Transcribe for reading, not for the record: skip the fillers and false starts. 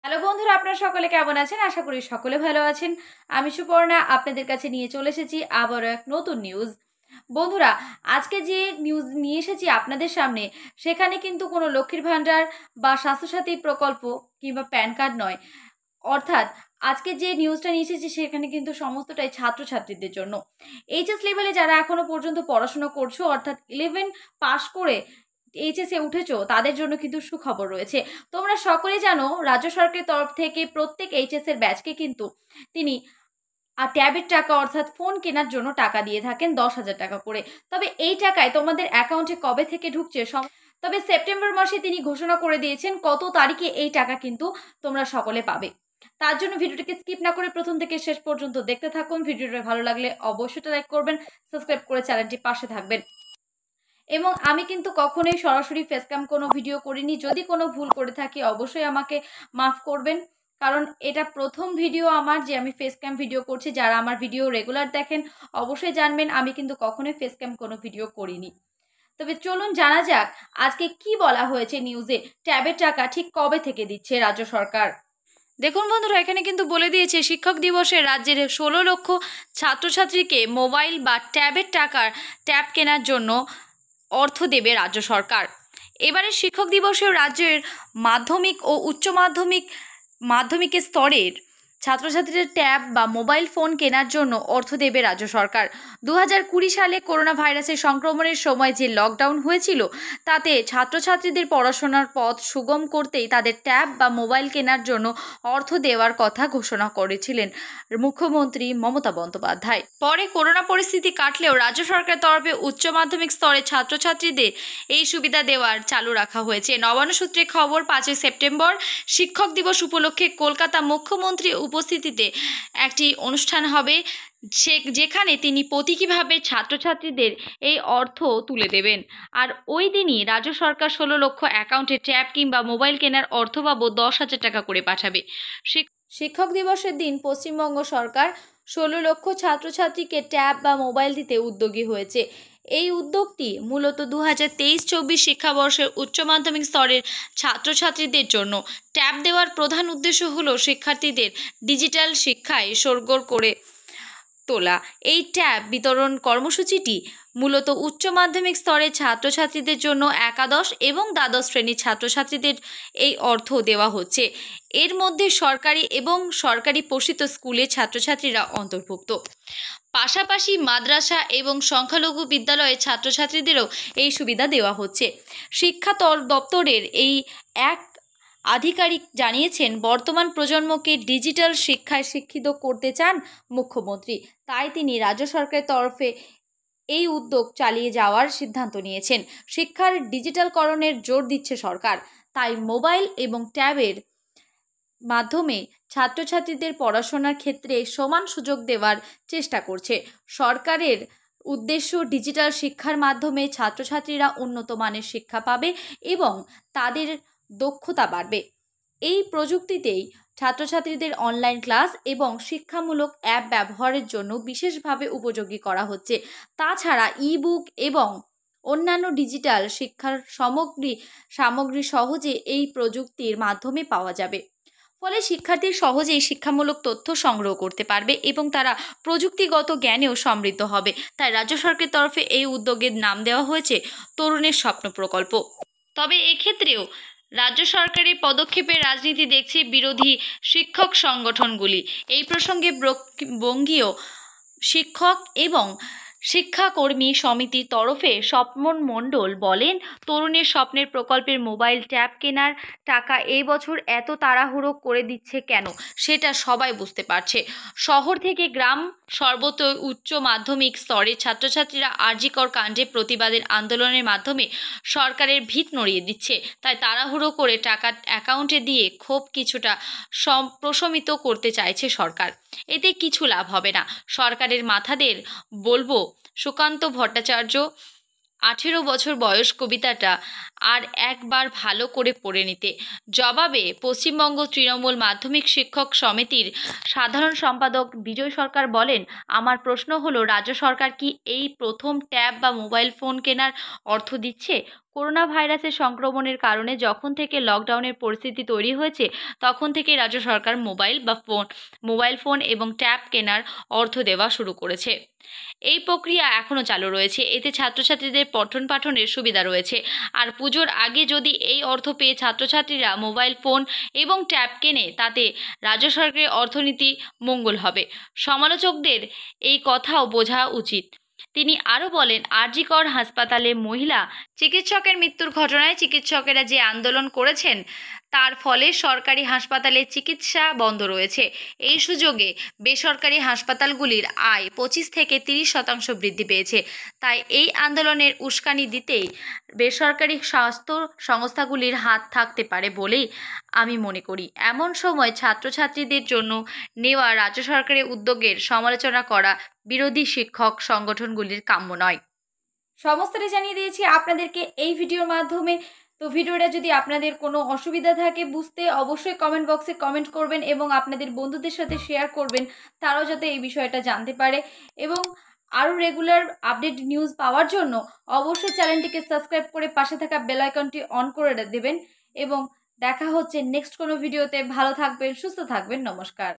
Hello বন্ধুরা, আপনারা সকলে কেমন আছেন? আশা করি সকলে ভালো আছেন। আমি সুপর্ণা আপনাদের কাছে নিয়ে চলে এসেছি আবারও এক নতুন নিউজ। বন্ধুরা, আজকে যে নিউজ নিয়ে এসেছি আপনাদের সামনে, সেখানে কিন্তু কোনো লক্ষ্মীর ভাণ্ডার বা স্বাস্থ্যসাথী প্রকল্প কিংবা প্যান কার্ড নয়। অর্থাৎ আজকে যে নিউজটা নিয়ে এসেছি সেখানে কিন্তু সমস্তটাই ছাত্রছাত্রীদের জন্য। এইচএস লেভেলে যারা এখনো পর্যন্ত পড়াশোনা করছো, অর্থাৎ 11 পাশ করে এইচএসে উঠেছো, তাদের জন্য কিন্তু সুখবর রয়েছে। তোমরা সকলেই জানো, রাজ্য সরকারের তরফ থেকে প্রত্যেক এইচএস এর ব্যাচকে কিন্তু তিনি ট্যাবের টাকা অর্থাৎ ফোন কেনার জন্য টাকা দিয়ে থাকেন 10,000 টাকা করে। তবে এই টাকায় তোমাদের অ্যাকাউন্টে কবে থেকে ঢুকছে, তবে সেপ্টেম্বর মাসে তিনি ঘোষণা করে দিয়েছেন কত তারিখে এই টাকা কিন্তু তোমরা সকলে পাবে। তার জন্য ভিডিওটিকে স্কিপ না করে প্রথম থেকে শেষ পর্যন্ত দেখতে থাকুন। ভিডিওটা ভালো লাগলে অবশ্যই লাইক করবেন, সাবস্ক্রাইব করে চ্যানেলটি পাশে থাকবেন। এবং আমি কিন্তু কখনোই সরাসরি ফেসক্যাম কোনো ভিডিও করিনি। যদি কোনো ভুল করে থাকি অবশ্যই আমাকে মাফ করবেন, কারণ এটা প্রথম ভিডিও আমার যে আমি ফেসক্যাম ভিডিও করছি। যারা আমার ভিডিও রেগুলার দেখেন অবশ্যই জানবেন আমি কিন্তু কখনোই ফেসক্যাম কোনো ভিডিও করিনি। তবে চলুন জানা যাক আজকে কি বলা হয়েছে নিউজে। ট্যাবের টাকা ঠিক কবে থেকে দিচ্ছে রাজ্য সরকার? দেখুন বন্ধুরা, এখানে কিন্তু বলে দিয়েছে শিক্ষক দিবসে রাজ্যের 16 লক্ষ ছাত্রছাত্রীকে মোবাইল বা ট্যাবের টাকার ট্যাব কেনার জন্য অর্থ দেবে রাজ্য সরকার। এবারে শিক্ষক দিবসে রাজ্যের মাধ্যমিক ও উচ্চ মাধ্যমিকের স্তরের ছাত্রছাত্রীদের ট্যাব বা মোবাইল ফোন কেনার জন্য অর্থ দেবে রাজ্য সরকার। 2020 সালে করোনা ভাইরাসের সংক্রমণের সময় যে লকডাউন হয়েছিল, তাতে ছাত্রছাত্রীদের পড়াশোনার পথ সুগম করতেই তাদের ট্যাব বা মোবাইল কেনার জন্য অর্থ দেওয়ার কথা ঘোষণা করেছিলেন মুখ্যমন্ত্রী মমতা বন্দ্যোপাধ্যায়। পরে করোনা পরিস্থিতি কাটলেও রাজ্য সরকারের তরফে উচ্চ মাধ্যমিক স্তরে ছাত্রছাত্রীদের এই সুবিধা দেওয়ার চালু রাখা হয়েছে। নবান্ন সূত্রে খবর, 5 সেপ্টেম্বর শিক্ষক দিবস উপলক্ষে কলকাতা মুখ্যমন্ত্রী উপস্থিতিতে একটি অনুষ্ঠান হবে, যেখানে তিনি প্রতীকীভাবে ছাত্রছাত্রীদের এই অর্থ তুলে দেবেন। আর ওই দিনই রাজ্য সরকার 16 লক্ষ অ্যাকাউন্টে ট্যাব কিংবা মোবাইল কেনার অর্থ বাবদ 10,000 টাকা করে পাঠাবে। শিক্ষক দিবসের দিন পশ্চিমবঙ্গ সরকার 16 লক্ষ ছাত্রছাত্রীকে ট্যাব বা মোবাইল দিতে উদ্যোগী হয়েছে। এই উদ্যোগটি মূলত 2023-24 শিক্ষাবর্ষের উচ্চ মাধ্যমিক স্তরের ছাত্রছাত্রীদের জন্য। ট্যাব দেওয়ার প্রধান উদ্দেশ্য হলো শিক্ষার্থীদের ডিজিটাল শিক্ষায় সরগর করে তোলা। এই ট্যাব বিতরণ কর্মসূচিটি মূলত উচ্চ মাধ্যমিক স্তরের ছাত্রছাত্রীদের জন্য। একাদশ এবং দ্বাদশ শ্রেণীর ছাত্রছাত্রীদের এই অর্থ দেওয়া হচ্ছে। এর মধ্যে সরকারি এবং সরকারি পোষিত স্কুলের ছাত্রছাত্রীরা অন্তর্ভুক্ত। পাশাপাশি মাদ্রাসা এবং সংখ্যালঘু বিদ্যালয়ের ছাত্রছাত্রীদেরও এই সুবিধা দেওয়া হচ্ছে। শিক্ষা দপ্তরের এই এক আধিকারিক জানিয়েছেন, বর্তমান প্রজন্মকে ডিজিটাল শিক্ষায় শিক্ষিত করতে চান মুখ্যমন্ত্রী। তাই তিনি রাজ্য সরকারের তরফে এই উদ্যোগ চালিয়ে যাওয়ার সিদ্ধান্ত নিয়েছেন। শিক্ষার ডিজিটালকরণের জোর দিচ্ছে সরকার, তাই মোবাইল এবং ট্যাবের মাধ্যমে ছাত্রছাত্রীদের পড়াশোনার ক্ষেত্রে সমান সুযোগ দেওয়ার চেষ্টা করছে। সরকারের উদ্দেশ্য, ডিজিটাল শিক্ষার মাধ্যমে ছাত্রছাত্রীরা উন্নত মানের শিক্ষা পাবে এবং তাদের দক্ষতা বাড়বে। এই প্রযুক্তিতেই ছাত্রছাত্রীদের অনলাইন ক্লাস এবং শিক্ষামূলক অ্যাপ ব্যবহারের জন্য বিশেষভাবে উপযোগী করা হচ্ছে। তাছাড়া ই-বুক এবং অন্যান্য ডিজিটাল শিক্ষার সামগ্রী সহজে এই প্রযুক্তির মাধ্যমে পাওয়া যাবে। ফলে শিক্ষার্থী সহজেই শিক্ষামূলক তথ্য সংগ্রহ করতে পারবে এবং তারা প্রযুক্তিগত জ্ঞানেও সমৃদ্ধ হবে। তাই রাজ্য সরকারের তরফে এই উদ্যোগের নাম দেওয়া হয়েছে তরুণের স্বপ্ন প্রকল্প। তবে এক্ষেত্রেও রাজ্য সরকারের পদক্ষেপের রাজনীতি দেখছে বিরোধী শিক্ষক সংগঠনগুলি। এই প্রসঙ্গে বঙ্গীয় শিক্ষক এবং শিক্ষাকর্মী সমিতির তরফে স্বপন মণ্ডল বলেন, তরুণের স্বপ্নের প্রকল্পের মোবাইল ট্যাব কেনার টাকা এই বছর এত তাড়াহুড়ো করে দিচ্ছে কেন, সেটা সবাই বুঝতে পারছে। শহর থেকে গ্রাম সর্বত্র উচ্চ মাধ্যমিক স্তরের ছাত্রছাত্রীরা আরজিকর কাণ্ডে প্রতিবাদের আন্দোলনের মাধ্যমে সরকারের ভিত নড়িয়ে দিচ্ছে। তাই তাড়াহুড়ো করে টাকা অ্যাকাউন্টে দিয়ে ক্ষোভ কিছুটা প্রশমিত করতে চাইছে সরকার। এতে কিছু লাভ হবে না। সরকারের মাথাদের বলবো, সুকান্ত ভট্টাচার্য 18 বছর বয়স কবিতাটা আর একবার ভালো করে পড়ে নিতে। জবাবে পশ্চিমবঙ্গ তৃণমূল মাধ্যমিক শিক্ষক সমিতির সাধারণ সম্পাদক বিজয় সরকার বলেন, আমার প্রশ্ন হলো, রাজ্য সরকার কি এই প্রথম ট্যাব বা মোবাইল ফোন কেনার অর্থ দিচ্ছে? করোনা ভাইরাসের সংক্রমণের কারণে যখন থেকে লকডাউনের পরিস্থিতি তৈরি হয়েছে তখন থেকে রাজ্য সরকার মোবাইল ফোন এবং ট্যাব কেনার অর্থ দেওয়া শুরু করেছে। এই প্রক্রিয়া এখনও চালু রয়েছে। এতে ছাত্রছাত্রীদের পঠন পাঠনের সুবিধা রয়েছে। আর পুজোর আগে যদি এই অর্থ পেয়ে ছাত্রছাত্রীরা মোবাইল ফোন এবং ট্যাব কেনে তাতে রাজ্য সরকারের অর্থনীতি মঙ্গল হবে। সমালোচকদের এই কথাও বোঝা উচিত। তিনি আরও বলেন, আর.জি. কর হাসপাতালে মহিলা চিকিৎসকের মৃত্যুর ঘটনায় চিকিৎসকেরা যে আন্দোলন করেছেন তার ফলে সরকারি হাসপাতালে চিকিৎসা বন্ধ রয়েছে। এই সুযোগে বেসরকারি হাসপাতালগুলির আয় 25 থেকে 30% বৃদ্ধি পেয়েছে। তাই এই আন্দোলনের উস্কানি দিতেই বেসরকারি স্বাস্থ্য সংস্থাগুলির হাত থাকতে পারে বলেই আমি মনে করি। এমন সময় ছাত্রছাত্রীদের জন্য নেওয়া রাজ্য সরকারের উদ্যোগের সমালোচনা করা বিরোধী শিক্ষক সংগঠনগুলির কাম্য নয়। সমস্তটা জানিয়ে দিয়েছি আপনাদেরকে এই ভিডিওর মাধ্যমে। তো ভিডিওটা যদি আপনাদের কোনো অসুবিধা থাকে বুঝতে, অবশ্যই কমেন্ট বক্সে কমেন্ট করবেন এবং আপনাদের বন্ধুদের সাথে শেয়ার করবেন, তারাও যাতে এই বিষয়টা জানতে পারে। এবং আরও রেগুলার আপডেট নিউজ পাওয়ার জন্য অবশ্যই চ্যানেলটিকে সাবস্ক্রাইব করে পাশে থাকা বেল আইকনটি অন করে দেবেন। এবং দেখা হচ্ছে নেক্সট কোনো ভিডিওতে। ভালো থাকবেন, সুস্থ থাকবেন। নমস্কার।